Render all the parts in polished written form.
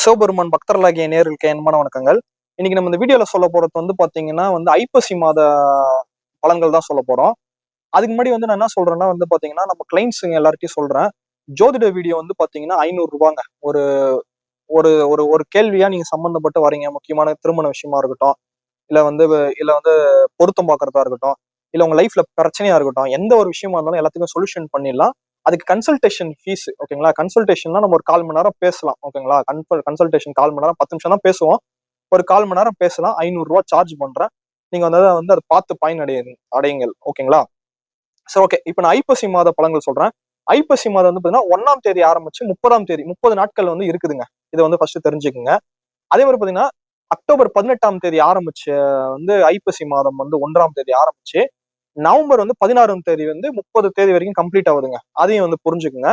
சிவபெருமான் பக்தர்களாகிய நேர்களுக்கு அன்பான வணக்கங்கள். இன்னைக்கு நம்ம இந்த வீடியோல சொல்ல போறது வந்து பாத்தீங்கன்னா ஐப்பசி மாத பலன்கள் தான் சொல்ல போறோம். அதுக்கு முன்னாடி நான் என்ன சொல்றேன்னா பாத்தீங்கன்னா நம்ம கிளைண்ட்ஸுங்க எல்லார்ட்டையும் சொல்றேன். ஜோதிட வீடியோ பாத்தீங்கன்னா 500 ரூபாங்க. ஒரு ஒரு ஒரு ஒரு கேள்வியா நீங்க சம்பந்தப்பட்டு வரீங்க, முக்கியமான திருமண விஷயமா இருக்கட்டும், இல்ல இல்ல பொருத்தம் பார்க்கறதா இருக்கட்டும், இல்ல உங்க லைஃப்ல பிரச்சனையா இருக்கட்டும், எந்த ஒரு விஷயமா இருந்தாலும் எல்லாத்துக்கும் சொல்யூஷன் பண்ணிடலாம். அதுக்கு கன்சல்டேஷன் ஃபீஸ், ஓகேங்களா? கன்சல்டேஷன்னா நம்ம ஒரு 1/4 மணி நேரம் பேசலாம், ஓகேங்களா? கன்சல்டேஷன் 1/4 மணி நேரம், 10 நிமிஷம் தான் பேசுவோம். ஒரு 1/4 மணி நேரம் பேசலாம். 500 ரூபாய் சார்ஜ் பண்றேன். நீங்க அதை பார்த்து பயன் அடையுங்கள், ஓகேங்களா? சரி, ஓகே. இப்ப நான் ஐப்பசி மாத பலன்கள் சொல்றேன். ஐப்பசி மாதம் பாத்தீங்கன்னா 1ஆம் தேதி ஆரம்பிச்சு 30ஆம் தேதி 30 நாட்கள் இருக்குதுங்க. இதை ஃபர்ஸ்ட் தெரிஞ்சுக்குங்க. அதே மாதிரி பாத்தீங்கன்னா அக்டோபர் 18ஆம் தேதி ஆரம்பிச்சு ஐப்பசி மாதம் 1ஆம் தேதி ஆரம்பிச்சு நவம்பர் 16ஆம் தேதி 30 தேதி வரைக்கும் கம்ப்ளீட் ஆகுதுங்க. அதையும் புரிஞ்சுக்குங்க.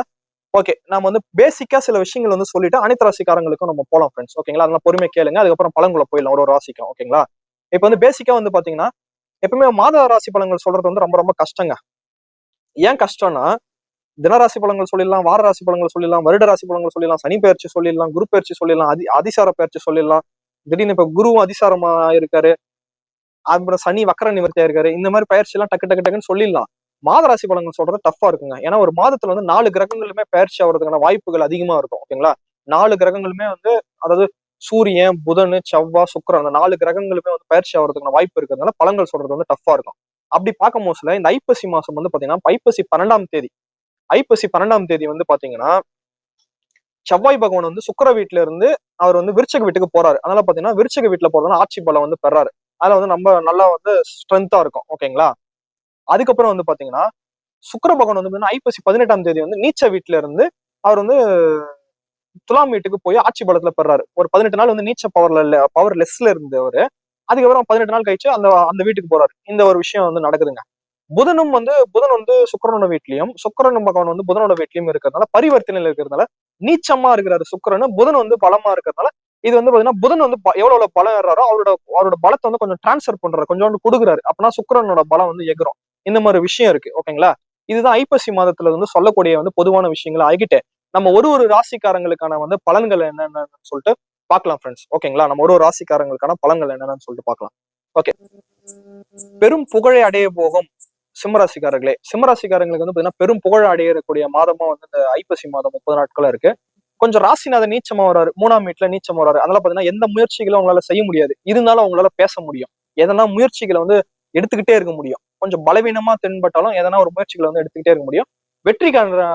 ஓகே, நாம பேசிக்கா சில விஷயங்கள் சொல்லிட்டு அனைத்து ராசிக்காரங்களுக்கும் நம்ம போலாம் ஃப்ரெண்ட்ஸ், ஓகேங்களா? அதெல்லாம் பொறுமையா கேளுங்க. அதுக்கப்புறம் பலன்குள்ள போயிடலாம் ஒரு ராசிக்கும், ஓகேங்களா? இப்ப பேசிக்கா பாத்தீங்கன்னா எப்பவுமே மாத ராசி பலன்கள் சொல்றது ரொம்ப ரொம்ப கஷ்டங்க. ஏன் கஷ்டம்னா, தினராசி பலன்கள் சொல்லிடலாம், வார ராசி பலன்கள் சொல்லிடலாம், வருட ராசி பலன்கள் சொல்லிடலாம், சனி பயிற்சி சொல்லிடலாம், குரு பயிற்சி சொல்லிடலாம், அதிசார பயிற்சி சொல்லிடலாம். திடீர்னு இப்ப குருவும் அதிசாரமா இருக்காரு, அப்புறம் சனி வக்கர நிவர்த்தியா இருக்காரு. இந்த மாதிரி பயிற்சி எல்லாம் டக்கு டக்கு டக்குன்னு சொல்லிடலாம். மாத ராசி பலன்கள் சொல்றது டஃபா இருக்குங்க. ஏன்னா ஒரு மாதத்துல 4 கிரகங்களுமே பயிற்சி ஆகிறதுக்கான வாய்ப்புகள் அதிகமா இருக்கும், ஓகேங்களா? 4 கிரகங்களுமே அதாவது சூரியன், புதன், செவ்வாய், சுக்கிரன், அந்த 4 கிரகங்களுமே பயிற்சி ஆகிறதுக்கான வாய்ப்பு இருக்கிறதுனால பலன்கள் சொல்றது டஃபா இருக்கும். அப்படி பார்க்கும் போதுல இந்த ஐப்பசி மாசம் பாத்தீங்கன்னா ஐப்பசி 12ஆம் தேதி, ஐப்பசி 12ஆம் தேதி பாத்தீங்கன்னா செவ்வாய் பகவான் சுக்கிர வீட்டுல இருந்து அவர் விருச்சக வீட்டுக்கு போறாரு. அதனால பாத்தீங்கன்னா விருச்சக வீட்டுல போறதுனா ஆட்சி பலம் பெறாரு. அதுல நம்ம நல்லா ஸ்ட்ரென்த்தா இருக்கும், ஓகேங்களா? அதுக்கப்புறம் பாத்தீங்கன்னா சுக்கிர பகவான் ஐப்பசி 18ஆம் தேதி நீச்ச வீட்டுல இருந்து அவர் துலாம் வீட்டுக்கு போய் ஆட்சி பலத்துல பெறாரு. ஒரு 18 நாள் நீச்ச பவர் லெஸ்ல இருந்து அவரு. அதுக்கப்புறம் 18 நாள் கழிச்சு அந்த அந்த வீட்டுக்கு போறாரு. இந்த ஒரு விஷயம் நடக்குதுங்க. புதனும் புதன் சுக்கிரனோட வீட்லயும், சுக்கிரன் பகவான் புதனோட வீட்லயும் இருக்கிறதுனால பரிவர்த்தனையில இருக்கிறதுனால நீச்சமா இருக்கிறாரு சுக்கிரன். புதன் பலமா இருக்கிறதுனால இது பாத்தீங்கன்னா புதன் எவ்வளவு பலம் ஏறாரோ அவரோட பலத்தை கொஞ்சம் டிரான்ஸ்பர் பண்றாரு, கொஞ்சோண்டு கொடுக்குறாரு. அப்பனா சுக்கிரனோட பலம் எகிறோம். இந்த மாதிரி விஷயம் இருக்கு, ஓகேங்களா? இதுதான் ஐப்பசி மாதத்துல சொல்லக்கூடிய பொதுவான விஷயங்கள் ஆகிட்டு நம்ம ஒரு ராசிக்காரங்களுக்கான பலன்கள் என்னன்னு சொல்லிட்டு பார்க்கலாம் ஃப்ரெண்ட்ஸ், ஓகேங்களா? நம்ம ஒரு ராசிக்காரங்களுக்கான பலன்கள் என்னன்னு சொல்லிட்டு பார்க்கலாம். ஓகே, பெரும் புகழை அடைய போகும் சிம்மராசிக்காரர்களே, சிம்மராசிக்காரங்களுக்கு பாத்தீங்கன்னா பெரும் புகழ் அடையக்கூடிய மாதமா இந்த ஐப்பசி மாதம் 30 நாட்களா இருக்கு. கொஞ்சம் ராசிநாதன் நீச்சமா வராரு, 3ஆம் வீட்டுல நீச்சமா வராரு. அதனால பாத்தீங்கன்னா எந்த முயற்சிகளும் உங்களால செய்ய முடியாது. இருந்தாலும் அவங்களால பேச முடியும். எதனா முயற்சிகளை எடுத்துக்கிட்டே இருக்க முடியும். கொஞ்சம் பலவீனமா தென்பட்டாலும் எதனா ஒரு முயற்சிகளை எடுத்துக்கிட்டே இருக்க முடியும். வெற்றிக்கான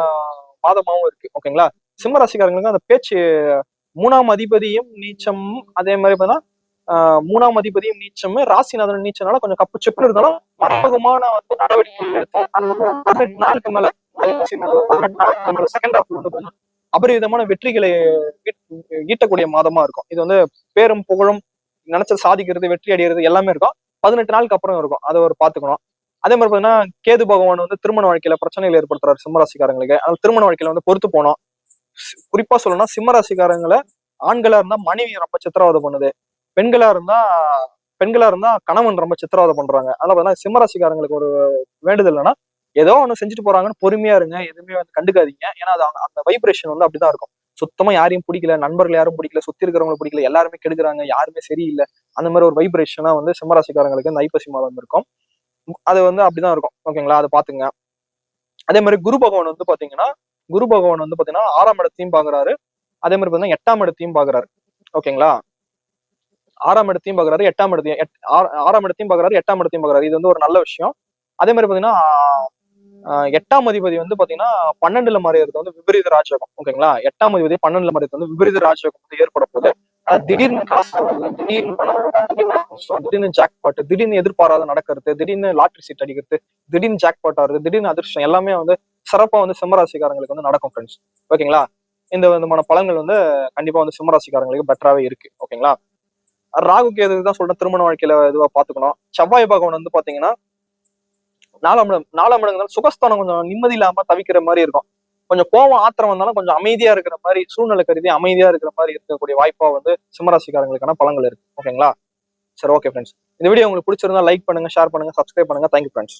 மாதமாவும் இருக்கு, ஓகேங்களா? சிம்ம ராசிக்காரங்களுக்கு அந்த பேச்சு 3ஆம் அதிபதியும் நீச்சம், அதே மாதிரி பாத்தீங்கன்னா 3ஆம் அதிபதியும் நீச்சம், ராசிநாதன் நீச்சனால கொஞ்சம் கப்பு செப்பு இருந்தாலும் மறைமுகமான நாளுக்கு மேல செகண்ட் ஹாஃப் அபரிவிதமான வெற்றிகளை ஈட்டக்கூடிய மாதமா இருக்கும். இது பேரும் புகழும், நினைச்சது சாதிக்கிறது, வெற்றி அடைகிறது எல்லாமே இருக்கும். 18 நாளுக்கு அப்புறம் இருக்கும். அதை ஒரு பாத்துக்கணும். அதே மாதிரி பாத்தீங்கன்னா கேது பகவான் திருமண வாழ்க்கையில பிரச்சனைகள் ஏற்படுத்துறாரு சிம்மராசிக்காரங்களுக்கு. அதனால திருமண வாழ்க்கையில பொறுத்து போனோம். குறிப்பா சொல்லணும்னா சிம்மராசிக்காரங்களை ஆண்களா இருந்தா மனைவி ரொம்ப சித்திரவதை பண்ணுது, பெண்களா இருந்தா கணவன் ரொம்ப சித்திரவதை பண்றாங்க. அதனால பாத்தீங்கன்னா சிம்மராசிக்காரங்களுக்கு ஒரு வேண்டுதல் என்னன்னா, ஏதோ ஒண்ணு செஞ்சுட்டு போறாங்கன்னு பொறுமையா இருங்க, எதுவுமே கண்டுக்காதீங்க. ஏன்னா அது அந்த வைப்ரேஷன் அப்படிதான் இருக்கும். சுத்தமா யாரையும் பிடிக்கல, நண்பர்கள் யாரும் பிடிக்கல, சுத்தி இருக்கிறவங்களை பிடிக்கல, எல்லாருமே கெடுக்குறாங்க, யாருமே சரியில்லை, அந்த மாதிரி ஒரு வைப்ரேஷனா சிம்மராசிக்காரங்களுக்கு இந்த ஐப்பசி மாதம் இருக்கும். அது அப்படிதான் இருக்கும், ஓகேங்களா? அதை பாத்துங்க. அதே மாதிரி குரு பகவான் பாத்தீங்கன்னா குரு பகவான் பாத்தீங்கன்னா 6ஆம் இடத்தையும் பாக்குறாரு. அதே மாதிரி பாத்தீங்கன்னா 8ஆம் இடத்தையும் பாக்குறாரு, ஓகேங்களா? 6ஆம் இடத்தையும் பாக்குறாரு, 8ஆம் இடத்தையும் 6ஆம் இடத்தையும் பாக்குறாரு, 8ஆம் இடத்தையும் பாக்குறாரு. இது ஒரு நல்ல விஷயம். அதே மாதிரி பாத்தீங்கன்னா 8ஆம் அதிபதி பாத்தீங்கன்னா 12ல மறையிறது விபரீத ராஜயோகம், ஓகேங்களா? 8ஆம் அதிபதி 12ல மறையிறது விபரீத ராஜயோகம் ஏற்பட போகுது. திடீர்னு திடீர்னு ஜாக்பாட், திடீர்னு எதிர்பாராத நடக்கிறது, திடீர்னு லாட்டரி சீட் அடிக்கிறது, திடீர்னு ஜாக்பாட் ஆகுது, திடீர்னு அதிர்ஷ்டம் எல்லாமே சிறப்பா சிம்மராசிக்காரங்களுக்கு நடக்கும் ஃப்ரெண்ட்ஸ், ஓகேங்களா? இந்த விதமான பலன்கள் கண்டிப்பா சிம்மராசிக்காரங்களுக்கு பெட்டராவே இருக்கு, ஓகேங்களா? ராகு கேதுக்கு தான் சொல்றேன், திருமண வாழ்க்கையில இதுவா பாத்துக்கணும். செவ்வாய் பகவான் பாத்தீங்கன்னா 4ஆம் இடம் சுகஸ்தானம் கொஞ்சம் நிம்மதி இல்லாம தவிக்கிற மாதிரி இருக்கும். கொஞ்சம் கோவம் ஆத்திரம் வந்தாலும் கொஞ்சம் அமைதியா இருக்கிற மாதிரி, சூழ்நிலை கருதி அமைதியா இருக்கிற மாதிரி இருக்கக்கூடிய வாய்ப்பா சிம்மராசிக்காரங்களுக்கான பலன்கள் இருக்கு, ஓகேங்களா? சரி, ஓகே ஃப்ரெண்ட்ஸ், இந்த வீடியோ உங்களுக்கு பிடிச்சிருந்தா லைக் பண்ணுங்க, ஷேர் பண்ணுங்க, சப்ஸ்கிரைப் பண்ணுங்க. Thank you friends.